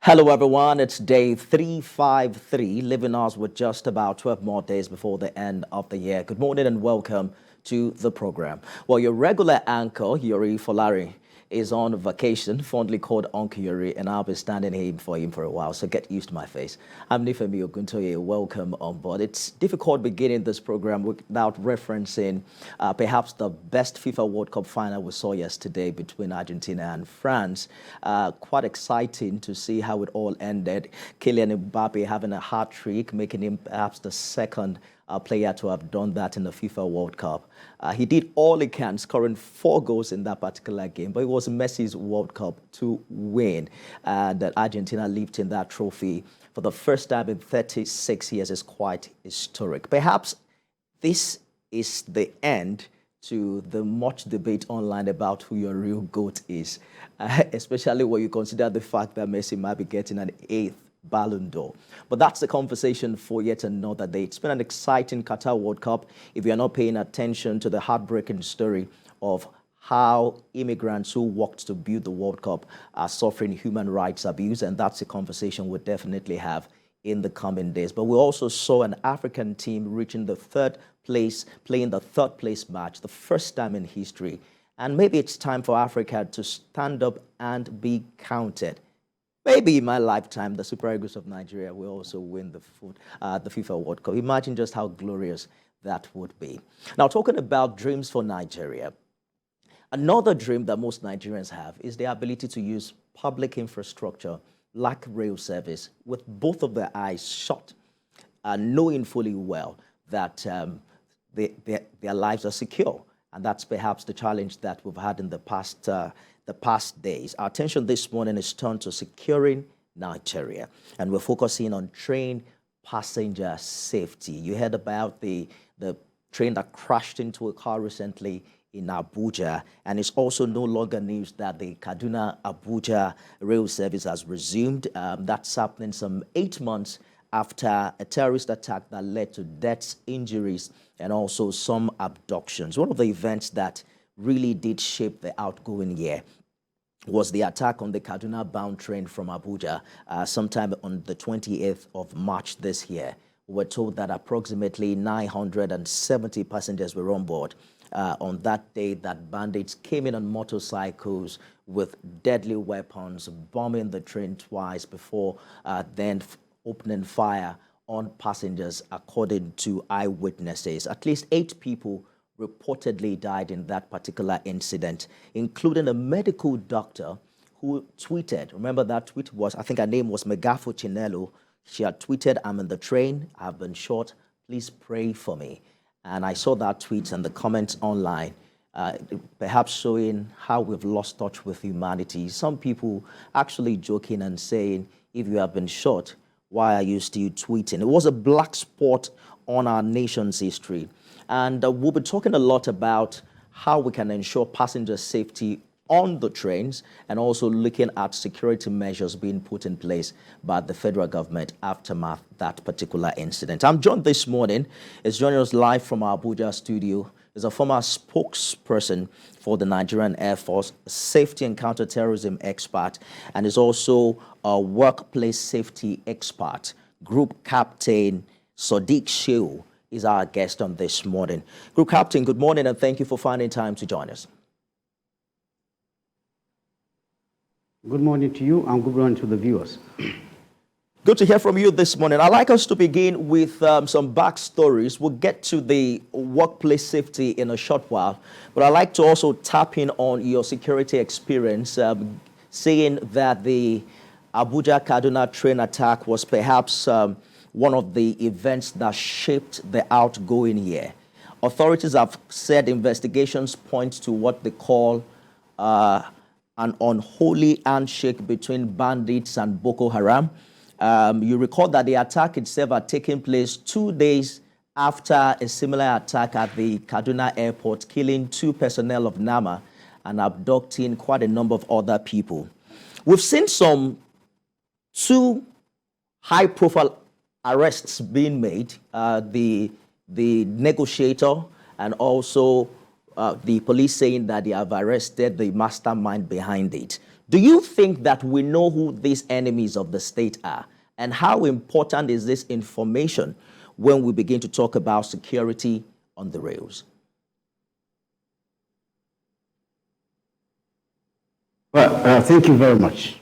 Hello, everyone. It's day 353, leaving us with just about 12 more days before the end of the year. Good morning and welcome to the program. Well, your regular anchor, Yuri Folari, is on vacation, fondly called Uncle Yuri, and I'll be standing in for him for a while, so get used to my face. I'm Nifemi Oguntoye. Welcome on board. It's difficult beginning this program without referencing perhaps the best FIFA World Cup final we saw yesterday between Argentina and France. Quite exciting to see how it all ended. Kylian Mbappe having a hat trick, making him perhaps the second player to have done that in the FIFA World Cup. He did all he can, scoring 4 goals in that particular game, but it was Messi's World Cup to win. That Argentina lifting that trophy for the first time in 36 years is quite historic. Perhaps this is the end to the much debate online about who your real GOAT is, especially when you consider the fact that Messi might be getting an 8th Ballon d'Or. But that's the conversation for yet another day. It's been an exciting Qatar World Cup. If you're not paying attention to the heartbreaking story of how immigrants who worked to build the World Cup are suffering human rights abuse, and that's a conversation we'll definitely have in the coming days. But we also saw an African team reaching the 3rd place, playing the 3rd place match, the first time in history. And maybe it's time for Africa to stand up and be counted. Maybe in my lifetime, the Super Eagles of Nigeria will also win the FIFA World Cup. Imagine just how glorious that would be. Now, talking about dreams for Nigeria, another dream that most Nigerians have is the ability to use public infrastructure like rail service with both of their eyes shut, knowing fully well that their lives are secure. And that's perhaps the challenge that we've had in the past days. Our attention this morning is turned to securing Nigeria, and we're focusing on train passenger safety. You heard about the train that crashed into a car recently in Abuja, and it's also no longer news that the Kaduna-Abuja rail service has resumed. That's happening some 8 months after a terrorist attack that led to deaths, injuries, and also some abductions. One of the events that really did shape the outgoing year was the attack on the Kaduna-bound train from Abuja sometime on the 28th of March this year. We were told that approximately 970 passengers were on board on that day that bandits came in on motorcycles with deadly weapons, bombing the train twice before then opening fire on passengers, according to eyewitnesses. At least 8 people reportedly died in that particular incident, including a medical doctor who tweeted. Remember that tweet was, I think her name was Megafo Chinelo. She had tweeted, "I'm in the train, I've been shot, please pray for me." And I saw that tweet and the comments online, perhaps showing how we've lost touch with humanity. Some people actually joking and saying, if you have been shot, why are you still tweeting? It was a black spot on our nation's history. And we'll be talking a lot about how we can ensure passenger safety on the trains, and also looking at security measures being put in place by the federal government aftermath that particular incident. I'm joined this morning, is joining us live from our Abuja studio, is a former spokesperson for the Nigerian Air Force, safety and counterterrorism expert, and is also a workplace safety expert. Group Captain Sadiq Shehu is our guest on this morning. Group Captain, good morning, and thank you for finding time to join us. Good morning to you, and good morning to the viewers. Good to hear from you this morning. I'd like us to begin with some backstories. We'll get to the workplace safety in a short while, but I'd like to also tap in on your security experience, saying that the Abuja-Kaduna train attack was perhaps one of the events that shaped the outgoing year. Authorities have said investigations point to what they call an unholy handshake between bandits and Boko Haram. You recall that the attack itself had taken place 2 days after a similar attack at the Kaduna airport, killing 2 personnel of NAMA and abducting quite a number of other people. We've seen some 2 high-profile arrests being made, the negotiator and also the police saying that they have arrested the mastermind behind it. Do you think that we know who these enemies of the state are? And how important is this information when we begin to talk about security on the rails? Well, thank you very much.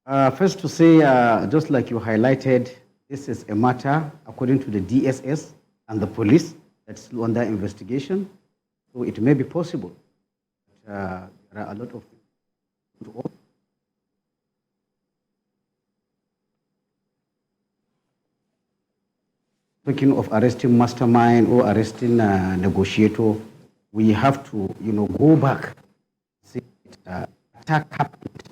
First to say, just like you highlighted, this is a matter, according to the DSS and the police, that's still under investigation. So it may be possible. There are a lot of speaking of arresting mastermind or arresting negotiator, we have to, go back. See, attack happened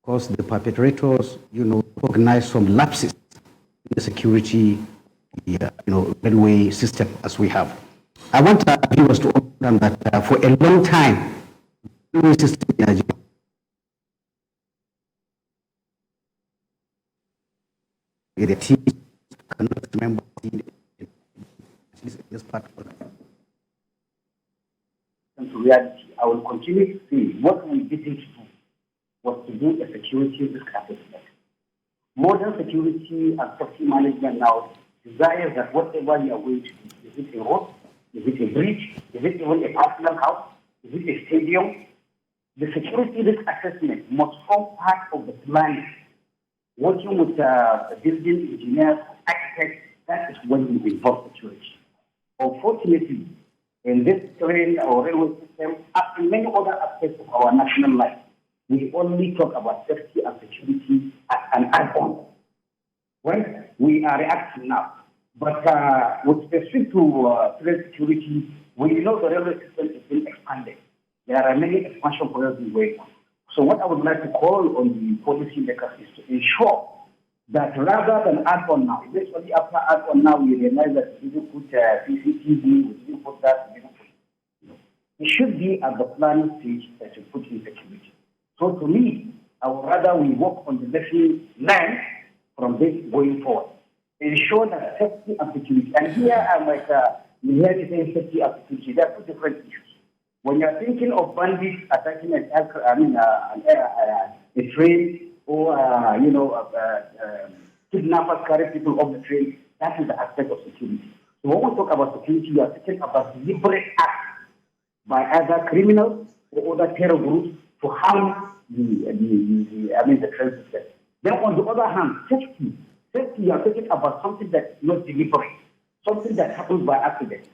because the perpetrators, recognize some lapses in the security, railway system as we have. I want viewers to understand that for a long time, the railway system in Nigeria the team cannot remember at least in this part of the to reality, I will continue to say what we didn't do was to do a security risk assessment. Modern security and safety management now desires that whatever you are going to do, is it a road, is it a bridge, is it even a personal house, is it a stadium, the security risk assessment must form part of the planning. Working with building engineers, architects, that is when we involve security. Unfortunately, in this train or railway system, as in many other aspects of our national life, we only talk about safety and security as an add-on. Well, we are reacting now. But with respect to train security, we know the railway system is being expanded. There are many expansion projects going on. So what I would like to call on the policy makers is to ensure that rather than add on now, eventually after add on now, we realize that we didn't put CCTV, we didn't put that, we didn't put, it should be at the planning stage that you put in security. So to me, I would rather we work on the lesson learned from this going forward. Ensure that safety and security, and here I might hear saying safety and security, there are two different issues. When you're thinking of bandits attacking a train or, kidnappers carry people off the train, that is the aspect of security. So when we talk about security, we are talking about deliberate acts by either criminals or other terror groups to harm the train system. Then on the other hand, safety, you are talking about something that is not deliberate, something that happens by accident.